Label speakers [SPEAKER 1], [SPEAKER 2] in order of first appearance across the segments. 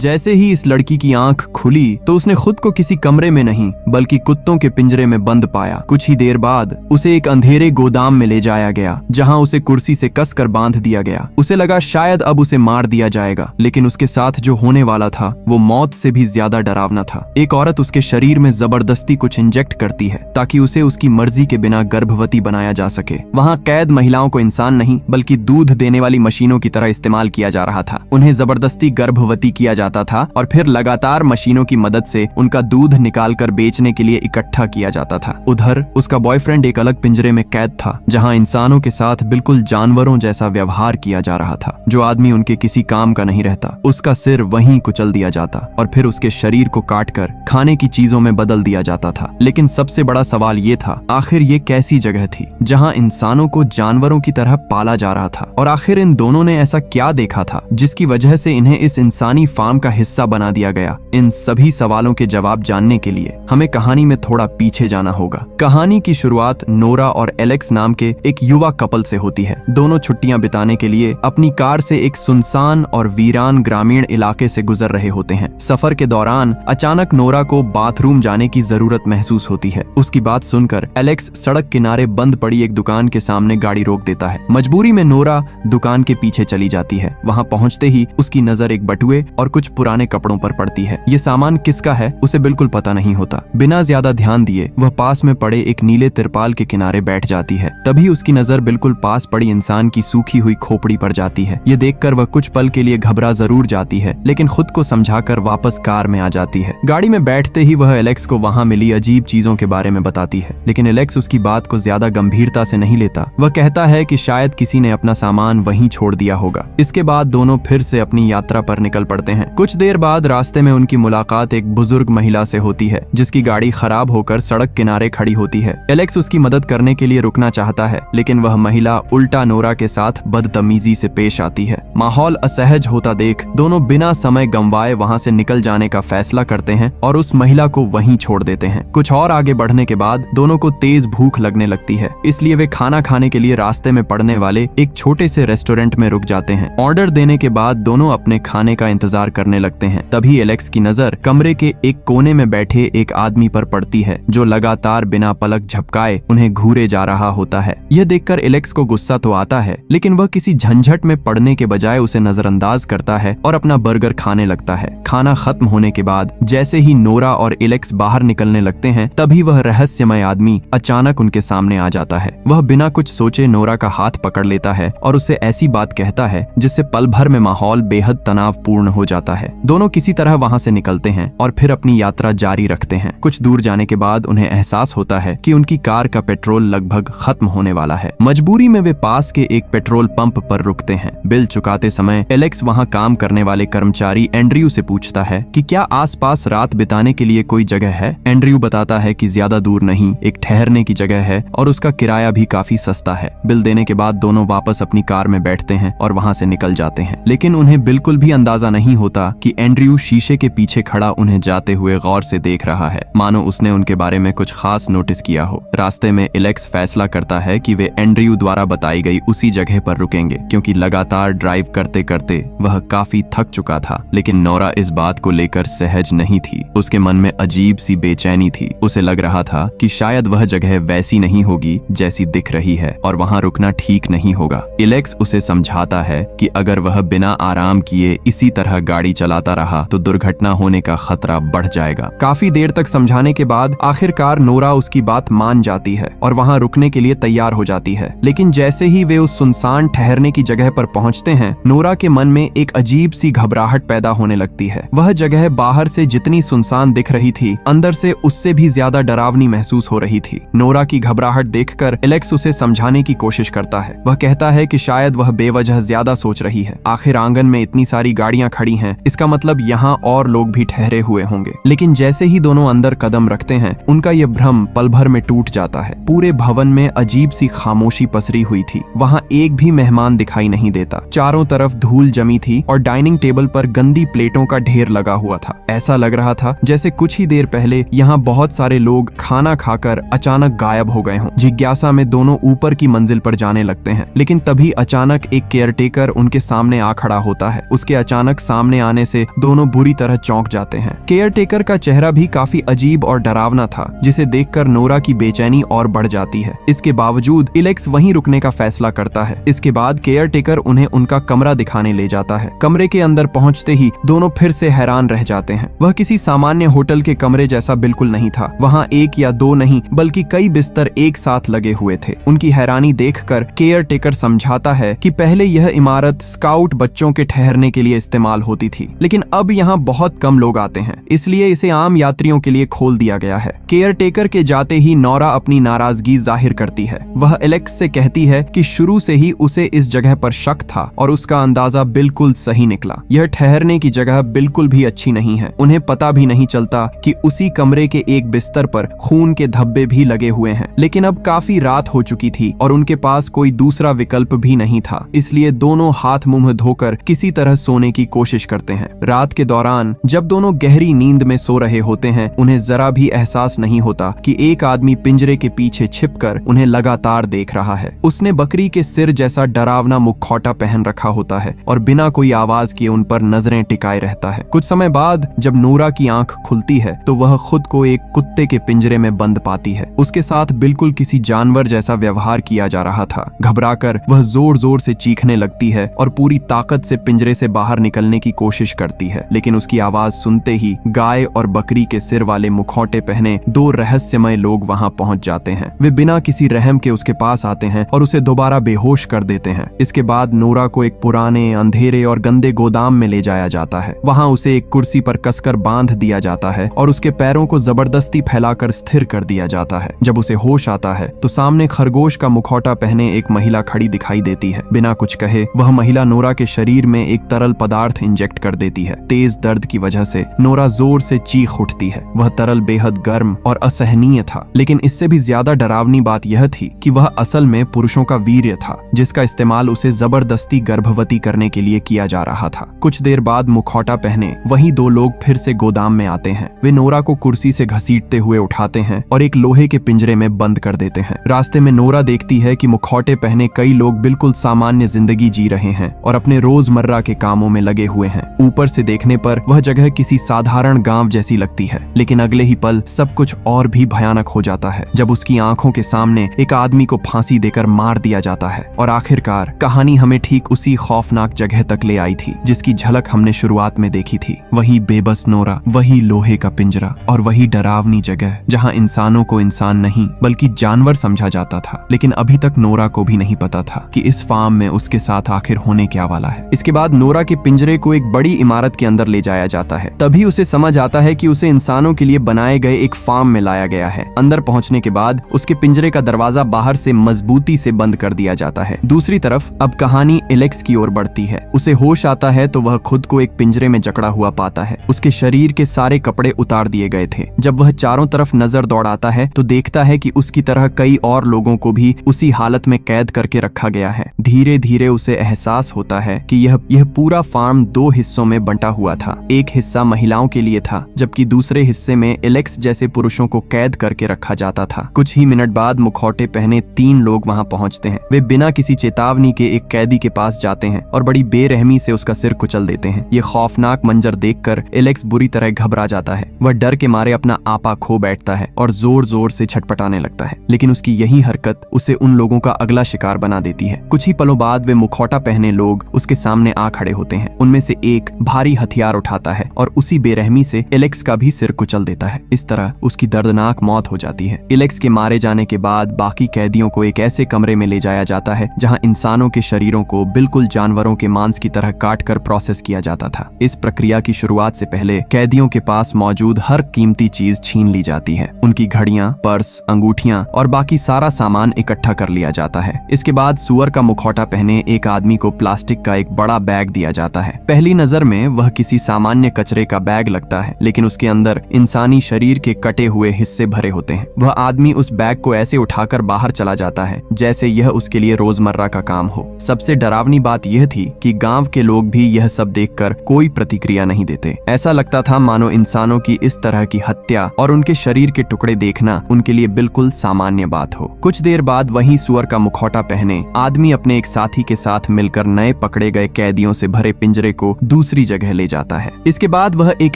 [SPEAKER 1] जैसे ही इस लड़की की आंख खुली तो उसने खुद को किसी कमरे में नहीं बल्कि कुत्तों के पिंजरे में बंद पाया। कुछ ही देर बाद उसे एक अंधेरे गोदाम में ले जाया गया जहां उसे कुर्सी से कसकर बांध दिया गया। उसे लगा शायद अब उसे मार दिया जाएगा, लेकिन उसके साथ जो होने वाला था वो मौत से भी ज्यादा डरावना था। एक औरत उसके शरीर में जबरदस्ती कुछ इंजेक्ट करती है ताकि उसे उसकी मर्जी के बिना गर्भवती बनाया जा सके। वहाँ कैद महिलाओं को इंसान नहीं बल्कि दूध देने वाली मशीनों की तरह इस्तेमाल किया जा रहा था। उन्हें जबरदस्ती गर्भवती किया जाता था और फिर लगातार मशीनों की मदद से उनका दूध निकालकर बेचने के लिए इकट्ठा किया जाता था। उधर उसका बॉयफ्रेंड एक अलग पिंजरे में कैद था जहाँ इंसानों के साथ बिल्कुल जानवरों जैसा व्यवहार किया जा रहा था। जो आदमी उनके किसी काम का नहीं रहता उसका सिर वहीं कुचल दिया जाता और फिर उसके शरीर को काटकर खाने की चीजों में बदल दिया जाता था। लेकिन सबसे बड़ा सवाल ये था, आखिर ये कैसी जगह थी जहां इंसानों को जानवरों की तरह पाला जा रहा था? और आखिर इन दोनों ने ऐसा क्या देखा था जिसकी वजह से इन्हें इस इंसानी फार्म का हिस्सा बना दिया गया? इन सभी सवालों के जवाब जानने के लिए हमें कहानी में थोड़ा पीछे जाना होगा। कहानी की शुरुआत नोरा और एलेक्स नाम के एक युवा कपल से होती है। दोनों छुट्टियां बिताने के लिए अपनी कार से एक सुनसान और वीरान ग्रामीण इलाके से गुजर रहे होते हैं। सफर के दौरान अचानक नोरा को बाथरूम जाने की जरूरत महसूस होती है। उसकी बात सुनकर एलेक्स सड़क किनारे बंद पड़ी एक दुकान के सामने गाड़ी रोक देता है। मजबूरी में नोरा दुकान के पीछे चली जाती है। वहां पहुंचते ही उसकी नजर एक बटुए और कुछ पुराने कपड़ों पर पड़ती है। ये सामान किसका है उसे बिल्कुल पता नहीं होता। बिना ज्यादा ध्यान दिए वह पास में पड़े एक नीले तिरपाल के किनारे बैठ जाती है। तभी उसकी नजर बिल्कुल पास पड़ी इंसान की सूखी हुई खोपड़ी पर जाती है। ये देखकर वह कुछ पल के लिए घबरा जरूर जाती है, लेकिन खुद को समझाकर वापस कार में आ जाती है। गाड़ी में बैठते ही वह एलेक्स को वहां मिली अजीब चीजों के बारे में बताती है, लेकिन एलेक्स उसकी बात को ज्यादा गंभीरता से नहीं लेता। वह कहता है कि शायद किसी ने अपना सामान वहीं छोड़ दिया होगा। इसके बाद दोनों फिर से अपनी यात्रा पर निकल पड़ते हैं। कुछ देर बाद रास्ते में उनकी मुलाकात एक बुजुर्ग महिला से होती है जिसकी गाड़ी खराब होकर सड़क किनारे खड़ी होती है। एलेक्स उसकी मदद करने के लिए रुकना चाहता है, लेकिन वह महिला उल्टा नोरा के साथ बदतमीजी से पेश आती है। माहौल असहज होता देख दोनों बिना समय गंवाए वहां से निकल जाने का फैसला करते हैं और उस महिला को वहीं छोड़ देते हैं। कुछ और आगे बढ़ने के बाद दोनों को तेज भूख लगने लगती है, इसलिए वे खाना खाने के लिए रास्ते में पड़ने वाले एक छोटे से रेस्टोरेंट में रुक जाते हैं। ऑर्डर देने के बाद दोनों अपने खाने का इंतजार करने लगते हैं। तभी एलेक्स की नजर कमरे के एक कोने में बैठे एक आदमी पर पड़ती है जो लगातार बिना पलक झपकाए उन्हें घूरे जा रहा होता है। यह देखकर एलेक्स को गुस्सा तो आता है, लेकिन वह किसी झंझट में पड़ने के बजाय उसे नजरअंदाज करता है और अपना बर्गर खाने लगता है। खाना खत्म होने के बाद जैसे ही नोरा और एलेक्स बाहर निकलने लगते हैं तभी वह रहस्यमय आदमी अचानक उनके सामने आ जाता है। वह बिना कुछ सोचे नोरा का हाथ पकड़ लेता है और उससे ऐसी बात कहता है जिससे पल भर में माहौल बेहद तनावपूर्ण हो जाता है। दोनों किसी तरह वहां से निकलते हैं और फिर अपनी यात्रा जारी रखते हैं। कुछ दूर जाने के बाद उन्हें एहसास होता है कि उनकी कार का पेट्रोल लगभग खत्म होने वाला है। मजबूरी में वे पास के एक पेट्रोल पंप पर रुकते हैं। बिल चुकाते समय एलेक्स वहां काम करने वाले कर्मचारी एंड्रयू से पूछता है कि क्या आसपास रात बिताने के लिए कोई जगह है। एंड्रयू बताता है कि ज्यादा दूर नहीं, एक ठहरने की जगह है और उसका किराया भी काफी सस्ता है। बिल देने के बाद दोनों वापस अपनी कार में बैठते हैं और वहां से निकल जाते हैं, लेकिन उन्हें बिल्कुल भी अंदाजा नहीं होता कि एंड्रयू शीशे के पीछे खड़ा उन्हें जाते हुए गौर से देख रहा है, मानो उसने उनके बारे में कुछ खास नोटिस किया हो। रास्ते में एलेक्स फैसला करता है कि वे एंड्रयू द्वारा बताई गई उसी जगह पर रुकेंगे, क्योंकि लगातार ड्राइव करते करते वह काफी थक चुका था। लेकिन नोरा इस बात को लेकर सहज नहीं थी। उसके मन में अजीब सी बेचैनी थी। उसे लग रहा था कि शायद वह जगह वैसी नहीं होगी जैसी दिख रही है और वहां रुकना ठीक नहीं होगा। एलेक्स उसे समझाता है कि अगर वह बिना आराम किए इसी तरह गाड़ी चलाता रहा तो दुर्घटना होने का खतरा बढ़ जाएगा। काफी देर तक समझाने के बाद आखिरकार नोरा उसकी बात मान जाती है और वहां रुकने के लिए तैयार हो जाती है। लेकिन जैसे ही वे उस सुनसान ठहरने की जगह पर पहुंचते हैं, नोरा के मन में एक अजीब सी घबराहट पैदा होने लगती है। वह जगह बाहर से जितनी सुनसान दिख रही थी, अंदर से उससे भी ज्यादा डरावनी महसूस हो रही थी। नोरा की घबराहट देखकर एलेक्स उसे समझाने की कोशिश करता है। वह कहता है कि शायद वह बेवजह ज्यादा सोच रही है। आखिर आंगन में इतनी सारी गाड़ियां खड़ी हैं, इसका मतलब यहाँ और लोग भी ठहरे हुए होंगे। लेकिन जैसे ही दोनों अंदर कदम रखते हैं, उनका ये भ्रम पल भर में टूट जाता है। पूरे भवन में अजीब सी खामोशी पसरी हुई थी। वहाँ एक भी मेहमान दिखाई नहीं देता। चारों तरफ धूल जमी थी और डाइनिंग टेबल पर गंदी प्लेटों का ढेर लगा हुआ था। ऐसा लग रहा था जैसे कुछ ही देर पहले यहाँ बहुत सारे लोग खाना खाकर अचानक गायब हो गए हों। जिज्ञासा में दोनों ऊपर की मंजिल पर जाने लगते हैं, लेकिन तभी अचानक एक केयरटेकर उनके सामने आ खड़ा होता है। उसके अचानक सामने आने से दोनों बुरी तरह चौंक जाते हैं। केयरटेकर का चेहरा भी काफी अजीब और डरावना था, जिसे देखकर नोरा की बेचैनी और बढ़ जाती है। इसके बावजूद एलेक्स वहीं रुकने का फैसला करता है। इसके बाद केयरटेकर उन्हें उनका कमरा दिखाने ले जाता है। कमरे के अंदर पहुंचते ही दोनों फिर से हैरान रह जाते हैं। वह किसी सामान्य होटल के कमरे जैसा बिल्कुल नहीं था। वहां एक या दो नहीं बल्कि कई बिस्तर एक साथ लगे हुए थे। उनकी हैरानी देखकर केयरटेकर समझाता है कि पहले यह इमारत स्काउट बच्चों के ठहरने के लिए इस्तेमाल होती थी, लेकिन अब यहाँ बहुत कम लोग आते हैं, इसलिए इसे आम यात्रियों के लिए खोल दिया गया है। केयरटेकर के जाते ही नोरा अपनी नाराजगी जाहिर करती है। वह एलेक्स से कहती है कि शुरू से ही उसे इस जगह पर शक था और उसका अंदाजा बिल्कुल सही निकला। यह ठहरने की जगह बिल्कुल भी अच्छी नहीं है। उन्हें पता भी नहीं चलता कि उसी कमरे के एक बिस्तर पर खून के धब्बे भी लगे हुए हैं, लेकिन अब काफी रात हो चुकी थी और उनके पास कोई दूसरा विकल्प भी नहीं था, इसलिए दोनों हाथ मुंह धोकर किसी तरह सोने की कोशिश करते हैं। रात के दौरान जब दोनों गहरी नींद में सो रहे होते हैं, उन्हें जरा भी एहसास नहीं होता कि एक आदमी पिंजरे के पीछे छिपकर उन्हें लगातार देख रहा है। उसने बकरी के सिर जैसा डरावना मुखौटा पहन रखा होता है और बिना कोई आवाज किए उन पर नजरें टिकाए रहता है। कुछ समय बाद जब नोरा की आंख खुलती है तो वह खुद को एक कुत्ते के पिंजरे में बंद पाती है। उसके साथ बिल्कुल किसी जानवर जैसा व्यवहार किया जा रहा था। घबराकर वह जोर जोर से चीखने लगती है और पूरी ताकत से पिंजरे से बाहर निकलने की कोशिश करती है, लेकिन उसकी आवाज सुनते ही गाय और बकरी के सिर वाले मुखौटे पहने दो रहस्यमय लोग वहां पहुंच जाते हैं। वे बिना किसी रहम के उसके पास आते हैं और उसे दोबारा बेहोश कर देते हैं। इसके बाद नोरा को एक पुराने, अंधेरे और गंदे गोदाम में ले जाया जाता है। वहां उसे एक कुर्सी पर कसकर बांध दिया जाता है और उसके पैरों को जबरदस्ती फैलाकर स्थिर कर दिया जाता है। जब उसे होश आता है तो सामने खरगोश का मुखौटा पहने एक महिला खड़ी दिखाई देती है। बिना कुछ कहे वह महिला नोरा के शरीर में एक तरल पदार्थ इंजेक्ट कर देती है। तेज दर्द की वजह से नोरा जोर से चीख उठती है। वह तरल बेहद गर्म और असहनीय था, लेकिन इससे भी ज्यादा डरावनी बात यह थी कि वह असल में पुरुषों का वीर्य था, जिसका इस्तेमाल उसे जबरदस्ती गर्भवती करने के लिए किया जा रहा था। कुछ देर बाद मुखौटा पहने वही दो लोग फिर से गोदाम में आते हैं। वे नोरा को कुर्सी से घसीटते हुए उठाते हैं और एक लोहे के पिंजरे में बंद कर देते हैं। रास्ते में नोरा देखती है कि मुखौटे पहने कई लोग बिल्कुल सामान्य जिंदगी जी रहे हैं और अपने रोजमर्रा के कामों में लगे हुए हैं। ऊपर से देखने पर वह जगह किसी साधारण गांव जैसी लगती है, लेकिन अगले ही पल सब कुछ और भी भयानक हो जाता है जब उसकी आंखों के सामने एक आदमी को फांसी देकर मार दिया जाता है। और आखिरकार कहानी हमें ठीक उसी खौफनाक जगह तक ले आई थी जिसकी झलक हमने शुरुआत में देखी थी। वही बेबस नोरा, वही लोहे का पिंजरा और वही डरावनी जगह जहां इंसानों को इंसान नहीं बल्कि जानवर समझा जाता था। लेकिन अभी तक नोरा को भी नहीं पता था कि इस फार्म में उसके साथ आखिर होने क्या वाला है। इसके बाद नोरा के पिंजरे को एक बड़ी इमारत के अंदर ले जाया जाता है। तभी उसे समझ आता है कि उसे इंसानों के लिए बनाए गए एक फार्म में लाया गया है। अंदर पहुंचने के बाद उसके पिंजरे का दरवाजा बाहर से मजबूती से बंद कर दिया जाता है। दूसरी तरफ अब कहानी एलेक्स की ओर बढ़ती है। उसे होश आता है तो वह खुद को एक पिंजरे में जकड़ा हुआ पाता है। उसके शरीर के सारे कपड़े उतार दिए गए थे। जब वह चारों तरफ नजर दौड़ाता है तो देखता है कि उसकी तरह कई और लोगों को भी उसी हालत में कैद करके रखा गया है। धीरे धीरे उसे एहसास होता है कि यह पूरा फार्म दो हिस्सों में बंटा हुआ था। एक हिस्सा महिलाओं के लिए था, जबकि दूसरे हिस्से में एलेक्स जैसे पुरुषों को कैद करके रखा जाता था। कुछ ही मिनट बाद मुखौटे पहने 3 लोग वहां पहुंचते हैं। वे बिना किसी चेतावनी के एक कैदी के पास जाते हैं और बड़ी बेरहमी से उसका सिर कुचल देते हैं। ये खौफनाक मंजर देखकर एलेक्स बुरी तरह घबरा जाता है। वह डर के मारे अपना आपा खो बैठता है और जोर जोर से छटपटाने लगता है, लेकिन उसकी यही हरकत उसे उन लोगों का अगला शिकार बना देती है। कुछ ही पलों बाद वे मुखौटा पहने लोग उसके सामने आ खड़े होते हैं। उनमें से एक भारी हथियार उठाता है और उसी बेरहमी से एलेक्स का भी सिर कुचल देता है। इस तरह उसकी दर्दनाक मौत हो जाती है। एलेक्स के मारे जाने के बाद बाकी कैदियों को एक ऐसे कमरे में ले जाया जाता है जहां इंसानों के शरीरों को बिल्कुल जानवरों के मांस की तरह काट कर प्रोसेस किया जाता था। इस प्रक्रिया की शुरुआत से पहले कैदियों के पास मौजूद हर कीमती चीज छीन ली जाती है। उनकी घड़ियां, पर्स, अंगूठियां और बाकी सारा सामान इकट्ठा कर लिया जाता है। इसके बाद सुअर का मुखौटा पहने एक आदमी को प्लास्टिक का एक बड़ा बैग दिया जाता है। पहली नजर में वह किसी सामान्य कचरे का बैग लगता है, लेकिन उसके अंदर इंसानी शरीर के कटे हुए हिस्से भरे होते हैं। वह आदमी उस बैग को ऐसे उठाकर बाहर चला जाता है जैसे यह उसके लिए रोजमर्रा का काम हो। सबसे डरावनी बात यह थी कि गांव के लोग भी यह सब देखकर कोई प्रतिक्रिया नहीं देते। ऐसा लगता था मानो इंसानों की इस तरह की हत्या और उनके शरीर के टुकड़े देखना उनके लिए बिल्कुल सामान्य बात हो। कुछ देर बाद वही सुअर का मुखौटा पहने आदमी अपने एक साथी के साथ मिलकर नए पकड़े गए कैदियों से भरे पिंजरे को दूसरी जगह ले जाता है। इसके बाद वह एक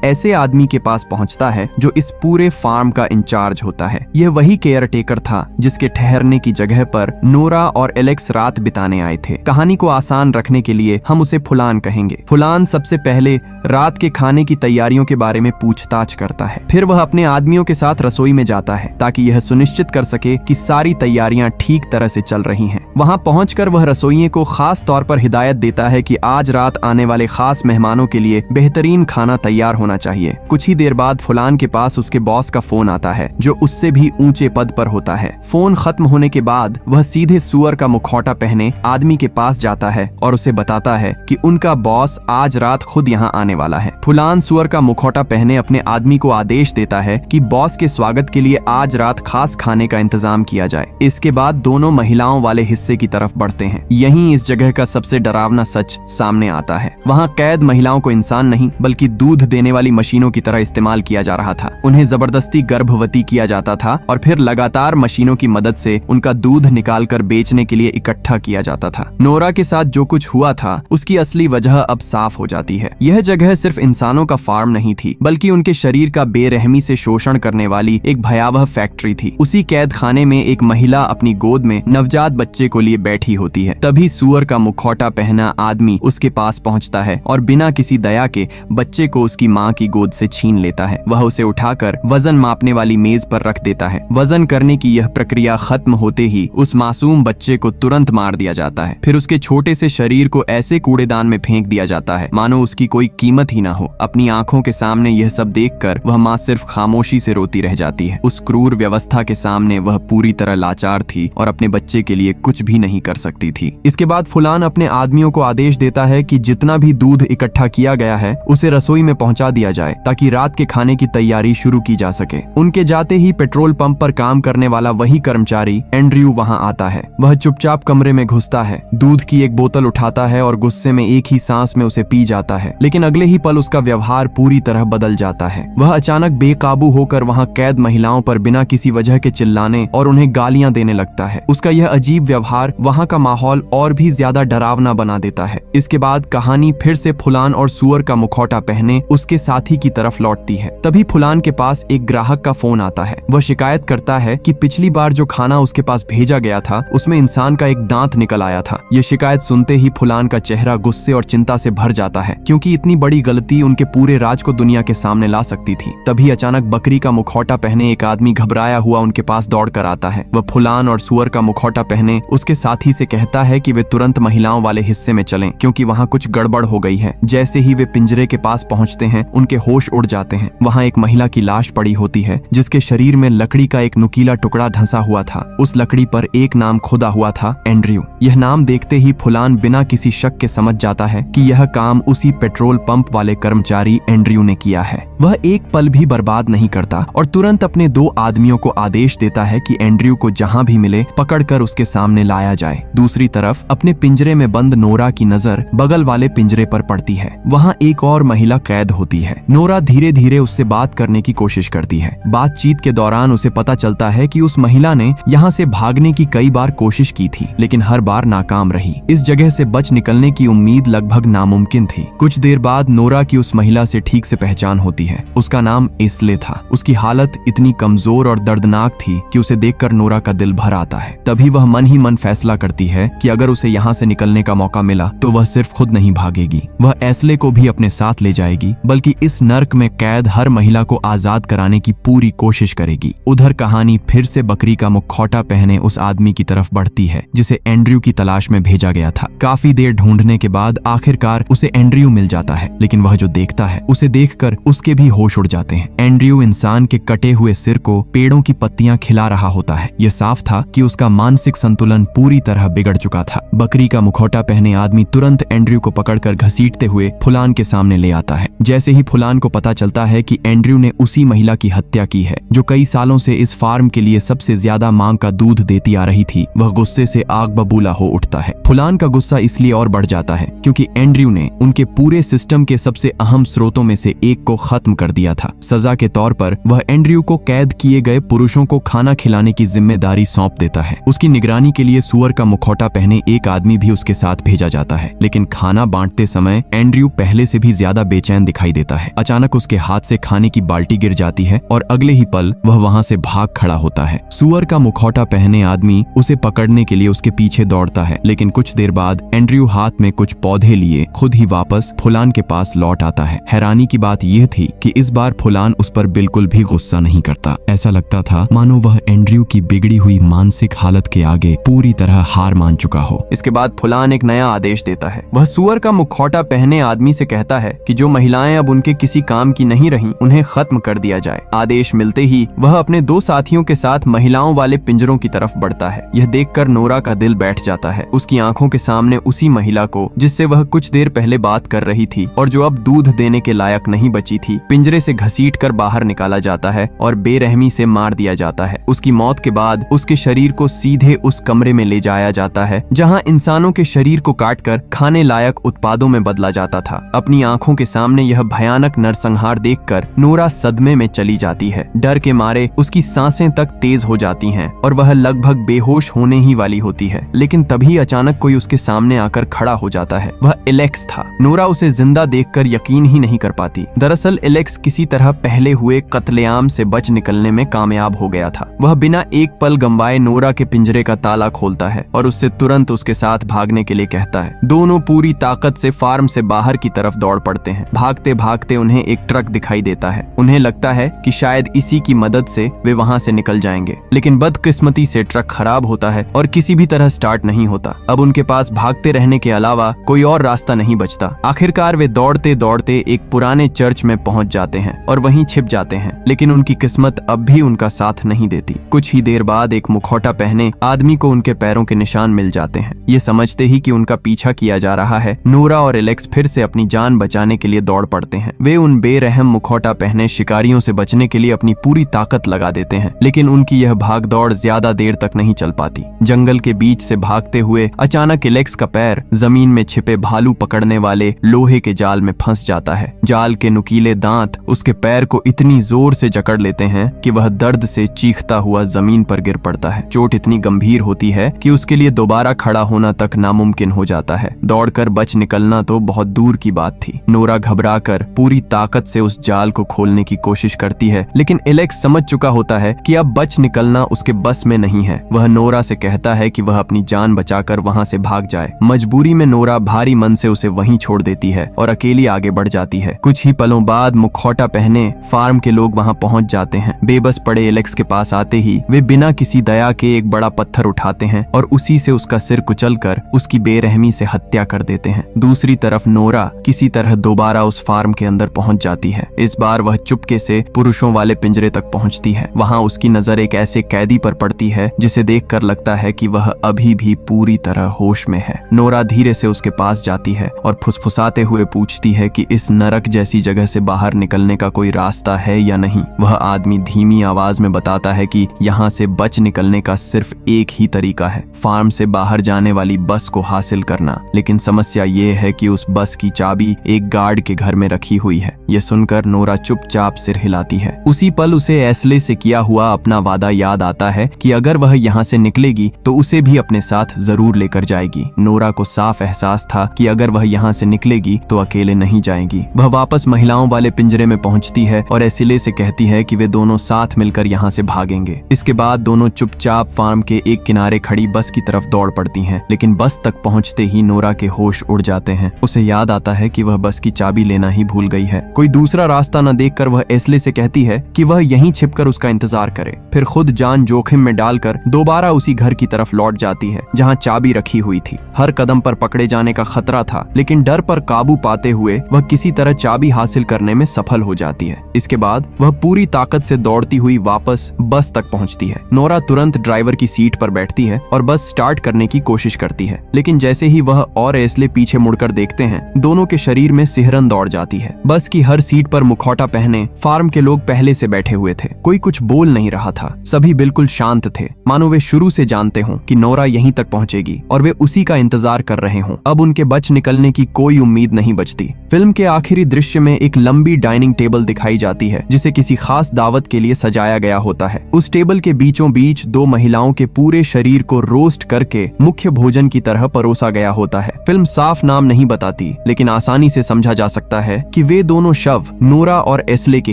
[SPEAKER 1] ऐसे आदमी के पास पहुंचता है जो इस पूरे फार्म का इंचार्ज होता है। यह वही केयर टेकर था जिसके ठहरने की जगह पर नोरा और एलेक्स रात बिताने आए थे। कहानी को आसान रखने के लिए हम उसे फुलान कहेंगे। फुलान सबसे पहले रात के खाने की तैयारियों के बारे में पूछताछ करता है। फिर वह अपने आदमियों के साथ रसोई में जाता है ताकि यह सुनिश्चित कर सके कि सारी तैयारियां ठीक तरह से चल रही हैं। वहां पहुंचकर वह रसोइये को खास तौर पर हिदायत देता है कि आज रात आने वाले खास मेहमानों के लिए बेहतरीन खाना तैयार होना चाहिए। कुछ ही देर बाद फुलान के पास उसके बॉस का फोन आता है जो उससे भी ऊंचे पद पर होता है। फोन खत्म होने के बाद वह सीधे सुअर का मुखौटा पहने आदमी के पास जाता है और उसे बताता है कि उनका बॉस आज रात खुद यहाँ आने वाला है। फुलान सुअर का मुखौटा पहने अपने आदमी को आदेश देता है कि बॉस के स्वागत के लिए आज रात खास खाने का इंतजाम किया जाए। इसके बाद दोनों महिलाओं वाले हिस्से की तरफ बढ़ते हैं। यहीं इस जगह का सबसे डरावना सच सामने आता है। वहाँ कैद महिलाओं को इंसान नहीं बल्कि दूध देने वाली मशीनों की तरह इस्तेमाल किया जा रहा था। उन्हें जबरदस्ती गर्भवती किया जाता था और फिर लगातार मशीनों की मदद से उनका दूध निकालकर बेचने के लिए इकट्ठा किया जाता था। नोरा के साथ जो कुछ हुआ था उसकी असली वजह अब साफ हो जाती है। यह जगह सिर्फ इंसानों का फार्म नहीं थी बल्कि उनके शरीर का बेरहमी से शोषण करने वाली एक भयावह फैक्ट्री थी। उसी कैद खाने में एक महिला अपनी गोद में नवजात बच्चे को लिए बैठी होती है। तभी सुअर का मुखौटा पहना आदमी उसके पास पहुंचता है और बिना किसी दया के बच्चे को उसकी माँ की गोद से छीन लेता है। वह उसे उठाकर वजन मापने वाली मेज पर रख देता है। वजन करने की यह प्रक्रिया खत्म होते ही उस मासूम बच्चे को तुरंत मार दिया जाता है। फिर उसके छोटे से शरीर को ऐसे कूड़ेदान में फेंक दिया जाता है मानो उसकी कोई कीमत ही ना हो। अपनी आंखों के सामने यह सब देखकर वह माँ सिर्फ खामोशी से रोती रह जाती है। उस क्रूर व्यवस्था के सामने वह पूरी तरह लाचार थी और अपने बच्चे के लिए कुछ भी नहीं कर सकती थी। इसके बाद फुलान अपने आदमियों को आदेश देता है कि जितना भी दूध इकट्ठा किया गया है उसे रसोई में पहुंचा दिया जाए ताकि रात के खाने की तैयारी शुरू की जा सके। उनके जाते ही पेट्रोल पंप पर काम करने वाला वही कर्मचारी एंड्रयू वहां आता है। वह चुपचाप कमरे में घुसता है, दूध की एक बोतल उठाता है और गुस्से में एक ही सांस में उसे पी जाता है। लेकिन अगले ही पल उसका व्यवहार पूरी तरह बदल जाता है। वह अचानक बेकाबू होकर वहां कैद महिलाओं पर बिना किसी वजह के चिल्लाने और उन्हें गालियां देने लगता है। उसका यह अजीब व्यवहार वहां का माहौल और भी ज्यादा डरावना बना देता है। इसके बाद कहानी फिर से फुलान और सुअर का मुखौटा पहने उसके साथी की तरफ लौटती है। तभी फुलान के पास एक ग्राहक का फोन आता है। वह शिकायत करता है कि पिछली बार जो खाना उसके पास भेजा गया था उसमें इंसान का एक दांत निकल आया था। यह शिकायत सुनते ही फुलान का चेहरा गुस्से और चिंता से भर जाता है क्योंकि इतनी बड़ी गलती उनके पूरे राज को दुनिया के सामने ला सकती थी। तभी अचानक बकरी का मुखौटा पहने एक आदमी घबराया हुआ उनके पास दौड़ कर आता है। वह फुलान और सुअर का मुखौटा पहने उसके साथी से कहता है कि वे तुरंत महिलाओं वाले हिस्से में चलें क्योंकि वहाँ कुछ गड़बड़ हो गई है। जैसे ही वे पिंजरे के पास पहुँचते हैं उनके होश उड़ जाते हैं। वहाँ एक महिला की लाश पड़ी होती है जिसके शरीर में लकड़ी का एक नुकीला टुकड़ा ढंसा हुआ था। उस लकड़ी पर एक नाम खुदा हुआ था, एंड्रयू। यह नाम देखते ही फुलान बिना किसी शक के समझ जाता है कि यह काम उसी पेट्रोल पंप वाले कर्मचारी एंड्रयू ने किया है। वह एक पल भी बर्बाद नहीं करता और तुरंत अपने 2 आदमियों को आदेश देता है कि एंड्रयू को जहां भी मिले पकड़कर उसके सामने लाया जाए। दूसरी तरफ अपने पिंजरे में बंद नोरा की नजर बगल वाले पिंजरे पर पड़ती है। वहां एक और महिला कैद होती है। नोरा धीरे धीरे उससे बात करने की कोशिश करती है। बातचीत के दौरान उसे पता चलता है कि उस महिला ने यहाँ से भागने की कई बार कोशिश की थी लेकिन हर बार नाकाम रही। इस जगह से बच निकलने की उम्मीद लगभग नामुमकिन थी। कुछ देर बाद नोरा की उस महिला से ठीक से पहचान होती है। उसका नाम एस्ले था। उसकी हालत इतनी कमजोर और दर्दनाक थी कि उसे देखकर नोरा का दिल भर आता है। तभी वह मन ही मन फैसला करती है कि अगर उसे यहाँ से निकलने का मौका मिला तो वह सिर्फ खुद नहीं भागेगी, वह एस्ले को भी अपने साथ ले जाएगी बल्कि इस नर्क में कैद हर महिला को आजाद कराने की पूरी कोशिश करेगी। उधर कहानी फिर से बकरी का मुखौटा पहने उस आदमी की तरफ बढ़ती है जिसे एंड्रयू की तलाश में भेजा गया था। काफी देर ढूंढने के बाद आखिरकार उसे एंड्रयू मिल जाता है लेकिन वह जो देखता है उसे देखकर उसके भी होश उड़ जाते हैं। एंड्रयू इंसान के कटे हुए सिर को पेड़ों की पत्तियां खिला रहा होता है। यह साफ था कि उसका मानसिक संतुलन पूरी तरह बिगड़ चुका था। बकरी का मुखौटा पहने आदमी तुरंत एंड्रयू को पकड़कर घसीटते हुए फुलान के सामने ले आता है। जैसे ही फुलान को पता चलता है कि एंड्रयू ने उसी महिला की हत्या की है जो कई सालों से इस फार्म के लिए सबसे ज्यादा मांग का दूध देती आ रही थी, वह गुस्से से आग बबूला हो उठता है। फुलान का गुस्सा इसलिए और बढ़ जाता है क्योंकि एंड्रयू ने उनके पूरे सिस्टम के सबसे अहम स्रोतों में से एक को खत्म कर दिया था। सजा के तौर पर वह एंड्रयू को कैद किए गए पुरुषों को खाना खिलाने की जिम्मेदारी सौंप देता है। उसकी निगरानी के लिए सुअर का मुखौटा पहने एक आदमी भी उसके साथ भेजा जाता है लेकिन खाना बांटते समय एंड्रयू पहले से भी ज्यादा बेचैन दिखाई देता है। अचानक उसके हाथ से खाने की बाल्टी गिर जाती है और अगले ही पल वह वहां से भाग खड़ा होता है। सुअर का मुखौटा पहने आदमी उसे पकड़ने के लिए उसके पीछे दौड़ता है, लेकिन कुछ देर बाद एंड्रयू हाथ में कुछ पौधे लिए खुद ही वापस फुलान के पास लौट आता है। हैरानी की बात यह थी कि इस बार फुलान उस पर बिल्कुल भी गुस्सा नहीं करता। ऐसा लगता था मानो वह एंड्रयू की बिगड़ी हुई मानसिक हालत के आगे पूरी तरह हार मान चुका हो। इसके बाद फुलान एक नया आदेश देता है। वह सुअर का मुखौटा पहने आदमी से कहता है कि जो महिलाएं अब उनके किसी काम की नहीं रहीं, उन्हें खत्म कर दिया जाए। आदेश मिलते ही वह अपने 2 साथियों के साथ महिलाओं वाले पिंजरों की तरफ बढ़ता है। यह देखकर नोरा का दिल बैठ जाता है। उसकी आंखों के सामने उसी महिला को जिससे वह कुछ देर पहले बात कर रही थी और जो अब दूध देने के लायक नहीं बची थी, पिंजरे से घसीट कर बाहर निकाला जाता है और बेरहमी से मार दिया जाता है। उसकी मौत के बाद उसके शरीर को सीधे उस कमरे में ले जाया जाता है जहां इंसानों के शरीर को काटकर खाने लायक उत्पादों में बदला जाता था। अपनी आंखों के सामने यह भयानक नरसंहार देखकर नोरा सदमे में चली जाती है। डर के मारे उसकी सांसें तक तेज हो जाती हैं और वह लगभग बेहोश होने ही वाली होती है। लेकिन तभी अचानक कोई उसके सामने आकर खड़ा हो जाता है। वह एलेक्स था। नोरा उसे जिंदा देखकर यकीन ही नहीं कर पाती। दरअसल एलेक्स किसी तरह पहले हुए कत्लेआम से बच निकलने में कामयाब हो गया था। वह बिना एक पल गंवाए नोरा के पिंजरे का ताला खोलता है और उससे तुरंत उसके साथ भागने के लिए कहता है। दोनों पूरी ताकत से फार्म से बाहर की तरफ दौड़ पड़ते हैं। भागते भागते उन्हें एक ट्रक दिखाई देता है। उन्हें लगता है कि शायद इसी की मदद से वे वहां से निकल जाएंगे, लेकिन बदकिस्मती से ट्रक खराब होता है और किसी भी तरह स्टार्ट नहीं होता। अब उनके पास भागते रहने के अलावा कोई और रास्ता नहीं बचता। आखिरकार वे दौड़ते दौड़ते एक पुराने चर्च में पहुंच जाते हैं और वहीं छिप जाते हैं, लेकिन उनकी किस्मत अब भी उनका साथ नहीं देती। कुछ ही देर बाद एक मुखौटा पहने आदमी को उनके पैरों के निशान मिल जाते हैं। ये समझते ही कि उनका पीछा किया जा रहा है, नोरा और एलेक्स फिर से अपनी जान बचाने के लिए दौड़ पड़ते हैं। वे उन बेरहम मुखौटा पहने शिकारियों से बचने के लिए अपनी पूरी ताकत लगा देते हैं, लेकिन उनकी यह भाग दौड़ ज्यादा देर तक नहीं चल पाती। जंगल के बीच से भागते हुए अचानक एलेक्स का पैर जमीन में छिपे भालू पकड़ने वाले लोहे के जाल में फंस जाता है। जाल के नुकीले दांत उसके पैर को इतनी जोर से जकड़ लेते हैं कि वह दर्द से चीखता हुआ जमीन पर गिर पड़ता है। चोट इतनी गंभीर होती है कि उसके लिए दोबारा खड़ा होना तक नामुमकिन हो जाता है। दौड़कर बच निकलना तो बहुत दूर की बात थी। नोरा घबराकर पूरी ताकत से उस जाल को खोलने की कोशिश करती है, लेकिन एलेक्स समझ चुका होता है कि अब बच निकलना उसके बस में नहीं है। वह नोरा से कहता है कि वह अपनी जान बचाकर वहां से भाग जाए। मजबूरी में नोरा भारी मन से उसे वहीं छोड़ देती है और अकेली आगे बढ़ जाती है। कुछ ही पलों बाद मुखौटा पहने फार्म के लोग वहां पहुंच जाते हैं। बेबस पड़े एलेक्स के पास आते ही वे बिना किसी दया के एक बड़ा पत्थर उठाते हैं और उसी से उसका सिर कुचलकर उसकी बेरहमी से हत्या कर देते हैं। दूसरी तरफ नोरा किसी तरह दोबारा उस फार्म के अंदर पहुंच जाती है। इस बार वह चुपके से पुरुषों वाले पिंजरे तक पहुंचती है। वहां उसकी नजर एक ऐसे कैदी पर पड़ती है जिसे देखकर लगता है कि वह अभी भी पूरी तरह होश में है। नोरा धीरे से उसके पास जाती है और फुसफुसाते हुए पूछती है कि इस नरक जैसी जगह से बाहर निकलने का कोई रास्ता है या नहीं। वह आदमी धीमी आवाज में बताता है कि यहाँ से बच निकलने का सिर्फ एक ही तरीका है, फार्म से बाहर जाने वाली बस को हासिल करना। लेकिन समस्या ये है कि उस बस की चाबी एक गार्ड के घर में रखी हुई है। यह सुनकर नोरा चुपचाप सिर हिलाती है। उसी पल उसे एस्ले से किया हुआ अपना वादा याद आता है कि अगर वह यहाँ से निकलेगी तो उसे भी अपने साथ जरूर लेकर जाएगी। नोरा को साफ एहसास था कि अगर वह यहाँ से निकलेगी तो अकेले नहीं जाएगी। वह वापस महिलाओं वाले पिंजरे में पहुंचती है और एस्ले से कहती है कि वे दोनों साथ मिलकर यहाँ से भागेंगे। इसके बाद दोनों चुपचाप फार्म के एक किनारे खड़ी बस की तरफ दौड़ पड़ती हैं, लेकिन बस तक पहुंचते ही नोरा के होश उड़ जाते हैं। उसे याद आता है कि वह बस की चाबी लेना ही भूल गई है। कोई दूसरा रास्ता न देखकर वह एस्ले से कहती है कि वह यहीं छिपकर उसका इंतजार करे। फिर खुद जान जोखिम में डालकर दोबारा उसी घर की तरफ लौट जाती है जहाँ चाबी रखी हुई थी। हर कदम पर पकड़े जाने का खतरा था, लेकिन डर पर काबू पाते हुए वह किसी तरह चाबी हासिल करने में सफल हो जाती है। इसके बाद वह पूरी ताकत से दौड़ती हुई वापस बस तक पहुंचती है। नोरा तुरंत ड्राइवर की सीट पर बैठती है और बस स्टार्ट करने की कोशिश करती है, लेकिन जैसे ही वह और एस्ले पीछे मुड़कर देखते हैं, दोनों के शरीर में सिहरन दौड़ जाती है। बस की हर सीट पर मुखौटा पहने फार्म के लोग पहले से बैठे हुए थे। कोई कुछ बोल नहीं रहा था। सभी बिल्कुल शांत थे, मानो वे शुरू से जानते हों कि नोरा यहीं तक पहुंचेगी और वे उसी का इंतजार कर रहे हों। अब उनके बच निकलने की कोई उम्मीद नहीं बचती। फिल्म के आखिरी दृश्य में एक लंबी डाइनिंग टेबल दिखाई जाती है जिसे किसी खास दावत के लिए सजाया गया होता है। उस टेबल के बीचों बीच दो महिलाओं के पूरे शरीर को रोस्ट करके मुख्य भोजन की तरह परोसा गया होता है। फिल्म साफ नाम नहीं बताती आती, लेकिन आसानी से समझा जा सकता है कि वे दोनों शव नोरा और एस्ले के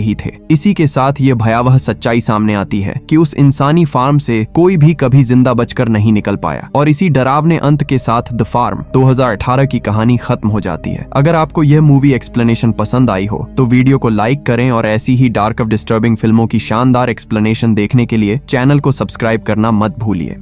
[SPEAKER 1] ही थे। इसी के साथ ये भयावह सच्चाई सामने आती है कि उस इंसानी फार्म से कोई भी कभी जिंदा बचकर नहीं निकल पाया, और इसी डरावने अंत के साथ द फार्म 2018 की कहानी खत्म हो जाती है। अगर आपको यह मूवी एक्सप्लेनेशन पसंद आई हो तो वीडियो को लाइक करें, और ऐसी ही डार्क ऑफ डिस्टर्बिंग फिल्मों की शानदार एक्सप्लेनेशन देखने के लिए चैनल को सब्सक्राइब करना मत भूलिए।